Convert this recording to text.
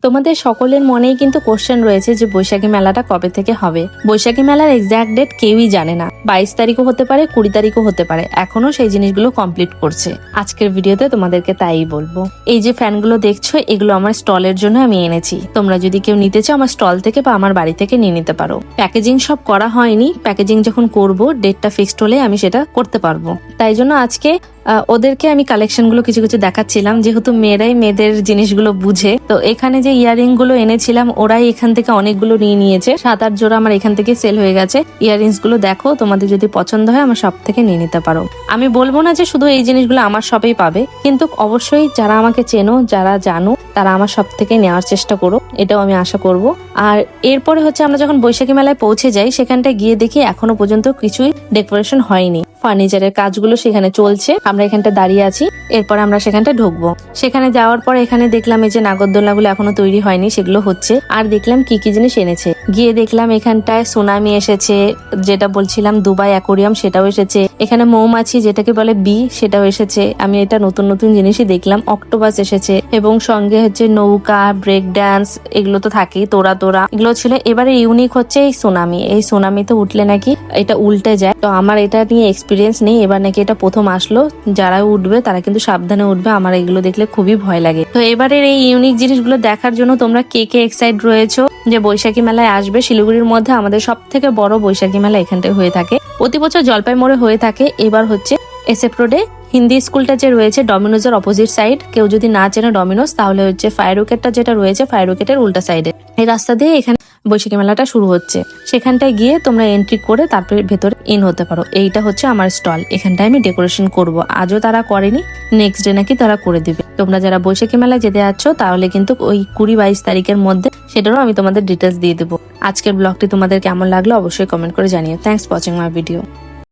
তোমাদের সকলের মনেই কিন্তু কোশ্চেন রয়েছে যে বৈশাখী মেলাটা কবে থেকে হবে। বৈশাখী মেলার এক্সাক্ট ডেট কেউই জানে না। 22 তারিখও হতে পারে, 20 তারিখও হতে পারে। এখনো সেই জিনিসগুলো কমপ্লিট করছে। আজকের ভিডিওতে তোমাদেরকে তাই বলবো। এই যে ফ্যানগুলো দেখছো, এগুলো আমার স্টলের জন্য আমি এনেছি। তোমরা যদি কেউ নিতে চাও আমার স্টল থেকে বা আমার বাড়ি থেকে নিয়ে নিতে পারো। প্যাকেজিং সব করা হয়নি, প্যাকেজিং যখন করব ডেটটা ফিক্সড হলে আমি সেটা করতে পারবো। তাই জন্য আজকে ওদেরকে আমি কালেকশন গুলো কিছু কিছু দেখাচ্ছিলাম, যেহেতু মেয়েরাই মেয়েদের জিনিসগুলো বুঝে। তো এখানে যে ইয়ারিং গুলো এনেছিলাম ওরাই এখান থেকে অনেকগুলো নিয়ে নিয়েছে। 7-8 জোড়া আমার এখান থেকে সেল হয়ে গেছে। ইয়ারিংস গুলো দেখো, তোমাদের যদি পছন্দ হয় আমার শপ থেকে নিয়ে নিতে পারো। আমি বলবো না যে শুধু এই জিনিসগুলো আমার শপেই পাবে, কিন্তু অবশ্যই যারা আমাকে চেনো, যারা জানো, তারা আমার শপ থেকে নেওয়ার চেষ্টা করো, এটাও আমি আশা করব। আর এরপরে হচ্ছে আমরা যখন বৈশাখী মেলায় পৌঁছে যাই, সেখানটায় গিয়ে দেখি এখনো পর্যন্ত কিছুই ডেকোরেশন হয়নি। ফার্নিচারের কাজগুলো সেখানে চলছে, আমরা এখানটা দাঁড়িয়ে আছি। এরপর আমরা সেখানটা ঢুকবো। সেখানে যাওয়ার পর এখানে দেখলাম এই যে নাগরদোলনাগুলো এখনো তৈরি হয়নি, সেগুলো হচ্ছে। আর দেখলাম কি কি জিনিস এনেছে। গিয়ে দেখলাম এখানটায় সুনামি এসেছে, যেটা বলছিলাম দুবাই অ্যাকোরিয়াম সেটাও এসেছে। এখানে মৌমাছি যেটাকে বলে বি সেটাও এসেছে। আমি এটা নতুন নতুন জিনিসই দেখলাম। অক্টোপাস এসেছে এবং সঙ্গে হচ্ছে নৌকা, ব্রেক ডান্স, এগুলো তো থাকেই। তোরা এগুলো ছিল। এবারে ইউনিক হচ্ছে এই সুনামি। এই সুনামিতে উঠলে নাকি এটা উল্টে যায়। তো আমার এটা নিয়ে এক্সপিরিয়েন্স নেই, এবার নাকি এটা প্রথম আসলো। যারা উঠবে তারা কিন্তু সাবধানে উঠবে, আমার এগুলো দেখলে খুবই ভয় লাগে। তো এবারের এই ইউনিক জিনিসগুলো দেখার জন্য তোমরা কে কে এক্সাইট রয়েছো যে বৈশাখী মেলায় আসবে? শিলিগুড়ির মধ্যে আমাদের সব থেকে বড় বৈশাখী মেলা এখানটায় হয়ে থাকে। প্রতি বছর জলপাই মোড়ে হয়ে থাকে। এবার হচ্ছে এসএফ রোডে হিন্দি স্কুলটা যে রয়েছে ডমিনোজের অপোজিট সাইড। কেউ যদি না চেনে ডমিনোজ, তাহলে হচ্ছে ফায়ার উইকেটটা যেটা রয়েছে ফায়ার উইকেটের উল্টা সাইডে এই রাস্তা দিয়ে এখানে বৈশাখী মেলাটা শুরু হচ্ছে। সেখানটায় গিয়ে তোমরা এন্ট্রি করে তারপরে ভেতরে ইন হতে পারো। এইটা হচ্ছে আমার স্টল। এখানটায় আমি ডেকোরেশন করব। আজও তারা করেনি, নেক্সট ডে নাকি তারা করে দিবে। তোমরা যারা বৈশাখী মেলায় যেতে যাচ্ছ তাহলে কিন্তু ওই 20-22 তারিখের মধ্যে সেটারও আমি তোমাদের ডিটেলস দিয়ে দেবো। আজকের ব্লগটি তোমাদের কেমন লাগলো অবশ্যই কমেন্ট করে জানিও। Thanks for watching my video.